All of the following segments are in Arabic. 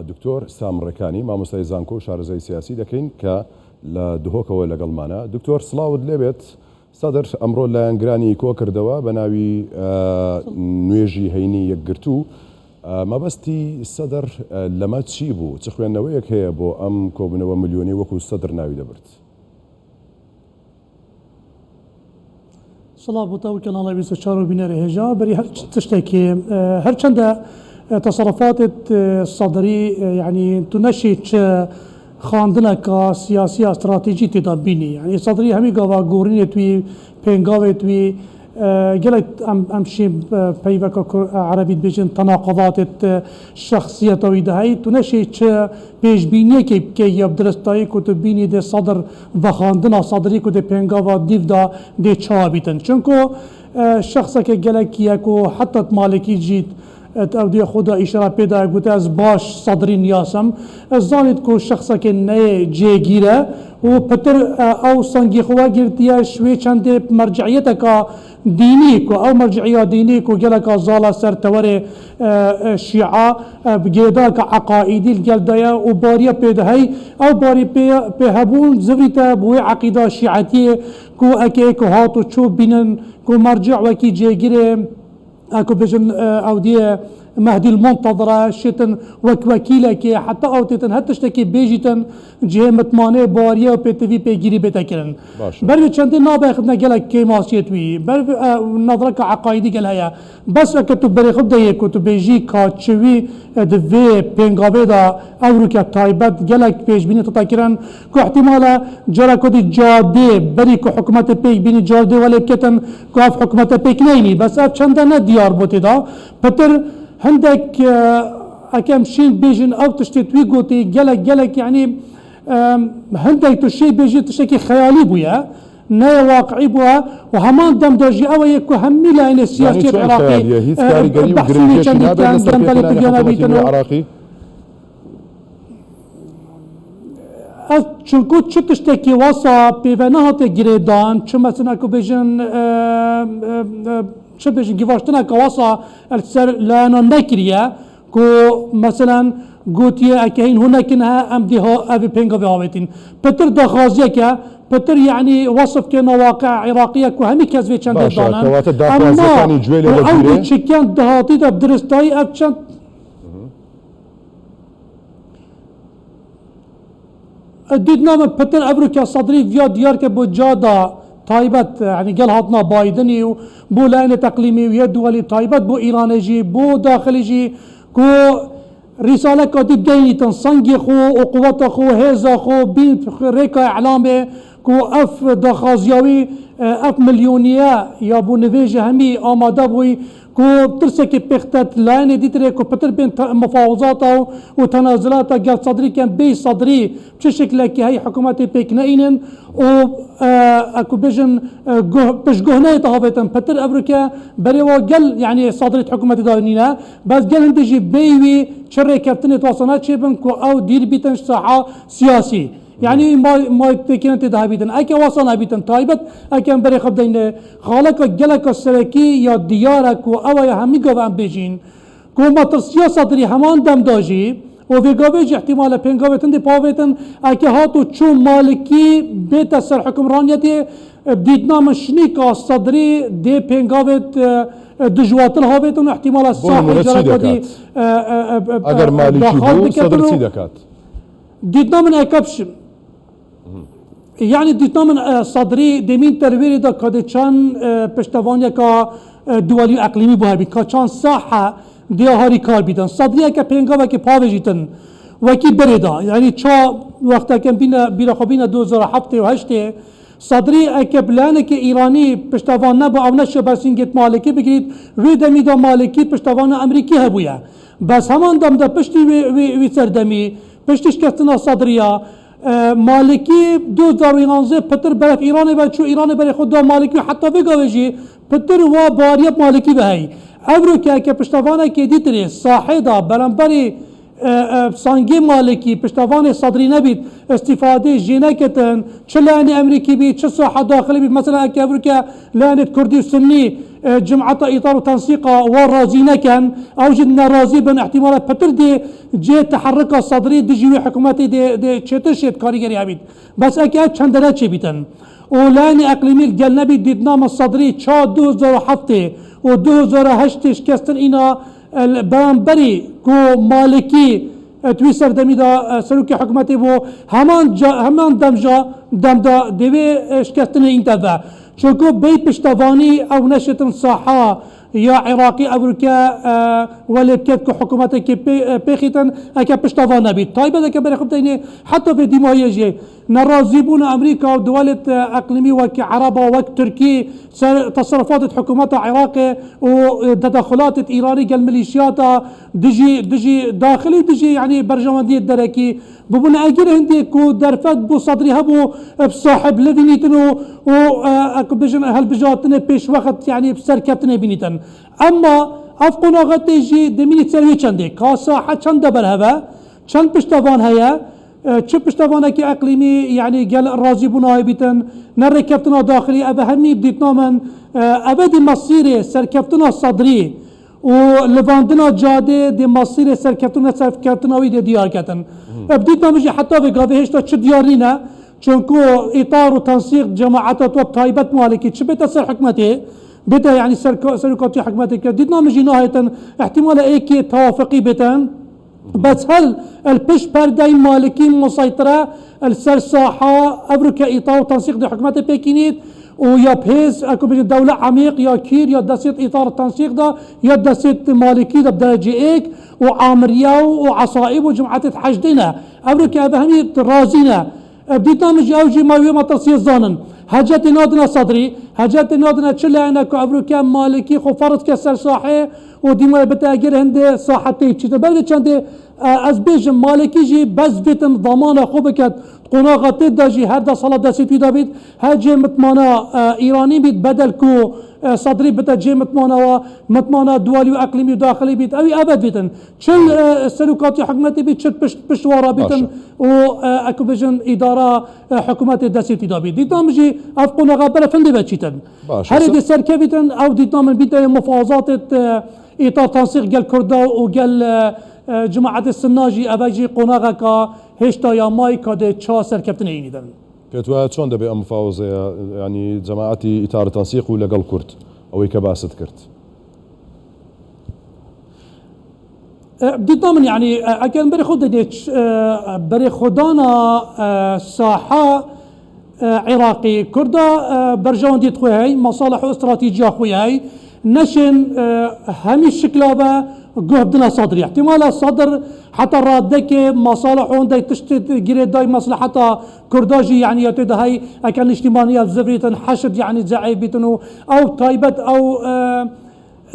دکتۆر سامڕێکانی مامۆستای زانکۆ شارەزای سیاسی دەکەین کە لە دهۆکەوە لەگەڵمانە. دکتۆر سڵاوت لێبێت. سەدر ئەمڕۆ لایەنگرانی کۆ کردەوە بە ناوی نوێژی هەینی یەکگرتوو. مەبەستی سەدر لەمە چی بوو؟ چ خوێندنەوەیەک هەیە بۆ ئەم کۆبوونەوە ملیۆنی وەکو سەدر ناوی دەبرد؟ سڵاو بۆ تاو کەناڵی 24 بینەرە هێژا بەری هەر تشتێکی هەرچەندە تصرفاتت صدری يعني تنشي خاندنك سياسية استراتيجية تدابيني يعني صدري همي قوا قوريني توي بينقاوي توي قلت امشي بيبك عربي بيجن تناقضات الشخصية ويدهي تنشي بيج بيني كي يبدرستاي كتبيني دي صدر وخاندنا صدري كده بينقاوا ديف دا دي چابيتن چونكو شخصك قلت يكو حتى مالكي جيت او دی خدا اشاره پیدا گوته از باش صدری نیاسم زانید کو شخصا که نه جگیره و پتر او سنگی خوا گرتیا شوی چند مرجعیت کا دینی کو او مرجعیت دینی کو گله کا زالا سر تور شیعه بگیدا کا عقائدی الجلدیا و باریا پیدا هی او باری په هبون زویتا بو عقیده شیعتی کو اکی کو هاتو چو بینن کو مرجع وکی جگیره اكو بجن او دي مهدي المنتظرة شتن وكيلك حتى او تتن هتشتكي بيجيتن جهمت ماني باريا و بيتفي بيجيري بيتكرن بري چندي نابا خدنا قالك كي ماسيتوي بري نظرك عقايدي قال هيا بس كتب بري خد دي كتب بيجي كاتشوي دفي بينغابي دا اوروكا تايبت قالك بيج بيني تتكرن كو احتمالا جرى كودي جادي بري كو حكومة بيج بيني جادي ولا كتن كو اف حكومة بيج نيني بس اف چندنا ديار بوتي دا بتر عندك اكم شين بيجن او تشتي قوتي قالك يعني عندك تشي بيجي تشكي خيالي بويا نا واقعي بوها وهمان دم دوجي او يكو همي لين السياسي العراقي بحثني كان العراقي چونكو چه تشتكي واسا بيفنهات جريدان چه مثلا كو بيجن چه بيجن گواشتنا كواسا السر لانا نكريا كو مثلا قوتيه اكاين هناك انها امديها ابي بينغا بهاويتين بتر دخازيه كا بتر يعني وصف كنا واقع عراقيه كو همي كزوي چند دانان اما او چكان دهاتي دا درستاي اب چند ديدنا بتر ابروكا صدري فيا ديار كبو جادا تايبت يعني قال هاتنا بايدني بو لائن تقليمي ويا دولي تايبت بو ايرانجي بو داخليجي كو رسالة كاتب جاي تنصنجي خو وقوات خو هيزا خو بين ريكا اعلامي كو اف دخازياوي اف مليونية يا بو نفيجي همي اماده بوي كو ترسك بيختت لاين ديتري كو بتر بين مفاوضاته وتنازلاته قال صدري كان بي صدري بشكل كي هي حكومات بيكناينن و اكو بيجن بش جهنايه هابتن بتر افريكا بريوا قال يعني صدري حكومه داينينا بس قال هندجي بيوي شري كابتن توصلات شيبن كو او دير بيتن ساحه سياسي يعني ما تكنت ذهبيتن اكي وصلنا بيتن تايبت اكي بري خبدين خالك جلك السلكي يا ديارك او يا همي قبان بيجين كو ما ترسيا صدري همان دم داجي وفي قابج احتمال بينقاوتن دي باوتن اكي هاتو چو مالكي بيت سر حكمرانيتي بديتنا مشنيكا صدري دي بينقاوت دجوات الهابتن احتمال الصاحي جركو دي اگر مالكي بو صدر سي دكات ديتنا من اكبش يعني ديتنا من صدري دمين ترويري دا كادشان پشتوانيا كا دولي اقليمي بوها بي كاشان ساحة دي هاري كار بيدن صدري اكا پينگا وكي پاوجيتن وكي بريدا يعني چا وقتا كان بينا خبينا 2007 و 8 صدري اكا بلانك ايراني پشتوان نبو او نشو برسينگت مالكي بگريد وي دمي دا مالكي پشتوان امريكي هبويا بس همان دم دا پشتي وي سردمي پشتش کستنا صدریا مالکی 2011 پتر برف ایران و چو ایران بر خود مالکی حتی بگویجی پتر و باریت مالکی بهی ابرو که پشتوانه که دیتری صاحدا برانبری سانگی مالکی پشتوانه صدری نبید استفاده جینکتن چه لعنی امریکی بید چه صاحب داخلی بید مثلا اکه ابرو که لعنت کردی سنی جمعة إطار وتنسيق ورازينا كان أو جدنا رازي بن احتمالات بتر دي جي تحرك صدري دي حكوماتي دي تشتشت كاريجري عبيد بس أكيد چندنا چه بيتن ولاني اقليمي الجنبي ديدنام الصدري تشا 2007 و 2008 شكستن اينا البرانبري كو مالكي توي سردمي دا سلوكي حكومتي بو همان دمدا ديوي شكستن انتبه شوكو بيت بشتفاني او نشتن صحة يا عراقي امريكا ولكن حكومتك بيخيتن اكا بشتفانا بيت طيب هذا كبير خبتيني حتى في ديمايجي نرازيبون امريكا ودول اقليمي وك عرب وك تركي تصرفات حكومات عراقي وتدخلات ايراني الميليشيات دجي داخلي دجي يعني برجمانديه الدركي ببنا اجر هندي كو درفت بو صدري هبو بصاحب لبنيتنو و اكو بجن هل بجاتنا بيش وقت يعني بسركتنا بنيتن اما افقنا غتيجي دميني تسوي چنده كاساحه چند برهبه چند پشتوان هيا چه پشتوانه که اقلیمی يعني قال راضي بنا بيتن نركبتنا داخلي ابهمي بديتنا من ابدي مصيري سركبتنا صدري ولفاندنا جاده دي مصيري سركبتنا ويدي ديار كتن بديتنا مجي حتى في قاضي تا چه ديارينا چونكو اطار وتنسيق جماعات توب طيبت مالكي چه بيتا سر حكمتي بيتا يعني سركاتي حكمتي بديتنا مجي نهاية احتمال ايكي توافقي بيتن بس هل البش بارداي مالكي مسيطرة السر ساحة أبركا إطار وتنسيق دي حكومات بكينيت ويا بهيز اكو بين دولة عميق يا كير يا دسيت إطار التنسيق ده يا دسيت مالكي ده بدرجة إيك وعامريا وعصائب وجماعات حشدنا أبركا بهمي رازينا بديتنا مجي أوجي ما يوم تصير ظانن هجت نادنا صدري هجت نادنا تشلا أنا كأبركا مالكي خو فرض كسر صاحي وديما بتاجر هندي صاحتي تشتا بلد چندي از بيج مالكي جي بس بيتن ضمانه خو بكت قناغت داجي هر دا صلاة داسي في دابيد هاجي متمانا ايراني بيت بدل كو صدري بتا جي متمانا دولي واقليمي وداخلي بيت اوي ابد بيتن شل سلوكاتي حكومتي بيت شل بشوارا بيتن و اكو بيجن اداره حكومتي داسي في دابيد ديتام جي اف قناغ بلا فندي بتشيتن هل دي سركبيتن او ديتام بيت مفاوضات اطار تنسيق قال كردا وقال جماعة السناجي أباجي قناغكا هشتا يا مايكا دي تشا سركبتن عينيدن كتوات شون دبي مفاوضة يعني جماعتي إطار تنسيق ولا قال كرد أو كباسة كرد بدي من يعني أكن بري خود ديتش بري خدانا ساحة عراقي كردا برجون دي خوياي مصالح استراتيجية خوياي نشن همي الشكلابة قهبدنا صدري احتمال الصدر حتى رادك مصالحون داي تشتت جريد داي مصلحة كرداجي يعني يتد هاي اكن اجتماعية زفريتن حشد يعني زعيبتنو او طيبت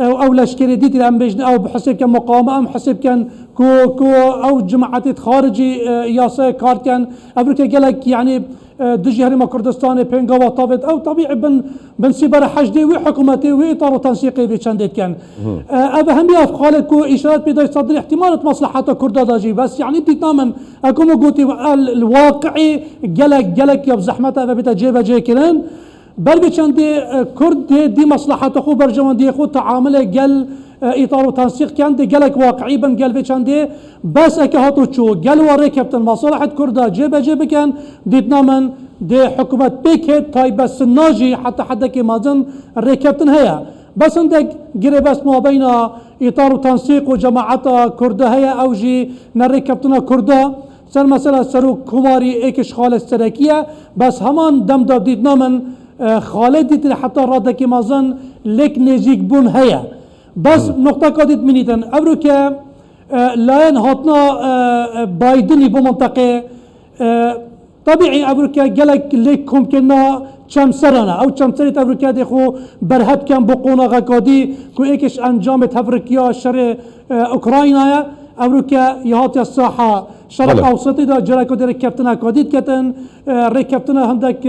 او لشكري ديت الان بيجن او بحسب كان مقاومة ام حسب كان كو او جماعات خارجي ياسا كارت كان افريكا قالك يعني دجي هرما كردستان بينغا وطابت او طبيعي بن سيبر حشدي وحكومتي واطار تنسيقي بشندت كان ابا هم ياف قالت كو اشارات بدايه صدري احتمال مصلحه كردا داجي بس يعني تماما اكو قوتي الواقعي قالك يا بزحمته ابا بتجيبه جاي كلام بل بشندي كرد دي مصلحه خو برجمان دي خو تعامله قال اطار وتنسيق كان دي قالك واقعي بن قال بشندي بس اكهاتو تشو قال وري كابتن مصلحه كردا جيبه كان ديتنا من دي حكومه بيكيت طيب بس الناجي حتى حدك مازن الريكابتن هيا بس عندك قري بس ما بين اطار وتنسيق وجماعه كردا هيا اوجي نريكابتنا كردا سر مثلا سرو كوماري ايكش خالص سركيه بس همان دم ديتنا من خالد حتى رادك مازن لك نزيك بون هيا بس نقطة قادت منيتن أبروكا لان هاتنا بايدني بمنطقة طبيعي أبروكا قالك ليكم كنا شمسرنا أو شمسرت أبروكا ديخو برهب كان بقونا غاكادي كو إيكش أنجامت أبروكيا شر أوكراينا أبروكا يهاتي الساحة شرق بله. اوسطی دا جراکو در رکبتنا کادید کتن رکبتنا هندک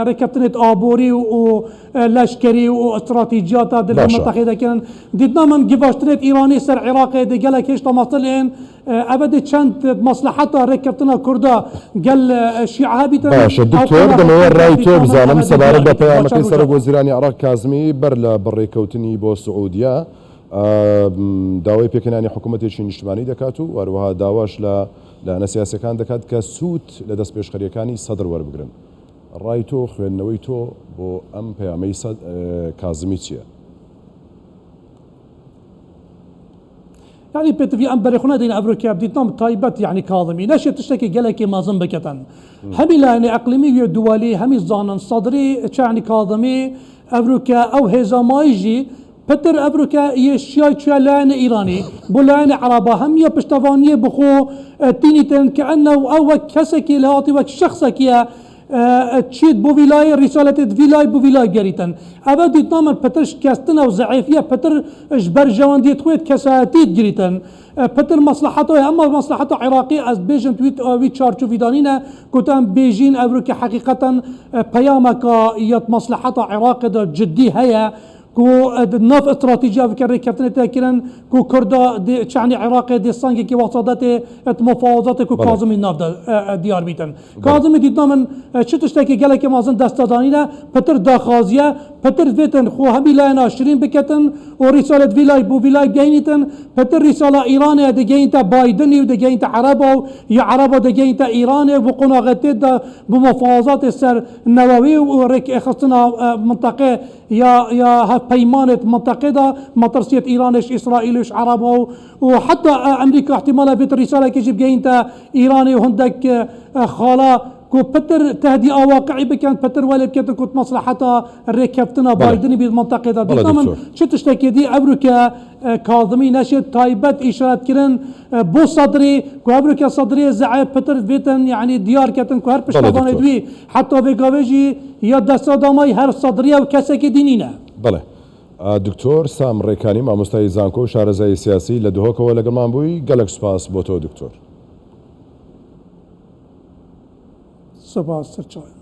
رکبتنت آبوری و لشکری و استراتیجیات در باشا. المنطقه دا کن دیدنا من گواشتنت ایرانی سر عراق دا گلک هشت مصلين ابد چند مصلحت رکبتنا کردا گل شیعه بیتن باشە دکتۆر دەمەوە ڕای تۆ بزانم سەبارەت بە پەیامەکەی سەرۆک وەزیرانی عێراق کازمی بەر لە بەڕێکەوتنی بۆ سعودیا داوای پێکەنانی حکوومەتێکی نیشتمانی دەکات و هەروەها داواش لە لایەنە سیاسەکان دەکات کە سوود لە دەست پێشخەریەکانی سەدر وەربگرن. ڕای تۆ خوێندنەوەی تۆ بۆ ئەم پەیامەی کازمی چییە؟ يعني بيتفي ام بريخونا دين افريقيا بديتنام تايبت يعني كاظمي نشي تشتكي جلكي مازن بكتن همي يعني اقليمي دولي همي زانن صدري يعني كاظمي افريقيا او هيزا مايجي بتر افريقيا يشيا لان ايراني بولان عربا هم يا بشتفانيه بخو تينيتن كانه او كسكي لهاتي وك شخصك يا تشيد بو ولاية رسالة ولاية بو ولاية جريتن أبا ديتنا من بترش كاستنا وزعيفية بتر جبر جوان ديت خويت كساتيت جريتن بتر مصلحته أما مصلحته عراقي از بيجن تويت وي تشارچو فيدانينا كتان بيجين أبروكي حقيقة بيامك يت مصلحته عراقي دا جدي هيا كو ناف استراتيجية فكر كابتن تاكرن كو كردا يعني عراقي دي سانجي كي وسادات مفاوضات كو كاظمي ناف ديار بيتن كاظمي ديتنا من شتشتكي قالك مازن دستادانينا بتر داخازية بتر فيتن خو همي لانا شرين بكتن ورسالة فيلاي بو فيلاي جاينتن بتر رسالة إيرانية دي جاينتا بايدني ودي جاينتا عربا يا عربا دي جاينتا إيراني وقناغتي دا بمفاوضات السر النووي وريك خصنا منطقة يا بيمانة منطقة دا مطرسية إيرانش إسرائيلش عربا وحتى أمريكا احتمالا في رسالة كيجيب جاينتا إيراني وهندك خالا كو بتر تهدئة واقعي بكان بتر ولا بكان كنت مصلحتها ركبتنا بايدني بالمنطقة دا دي طبعا شو تشتكي دي أمريكا كاظمي نشد تايبت إشارات كرن بو صدري كو أمريكا صدري زعيم بتر فيتن يعني ديار كتن كو هر بشتغان دوي حتى بقاوجي يا دستاداماي هر صدرية وكسك دينينا بله دکتۆر سام ڕێکانی مامۆستای زانکۆ و شارەزای سیاسی لە دهۆکەوە لەگەڵمان بووی گەلک سوپاس بۆ تۆ دکتۆر. سپاس سەرچاوی.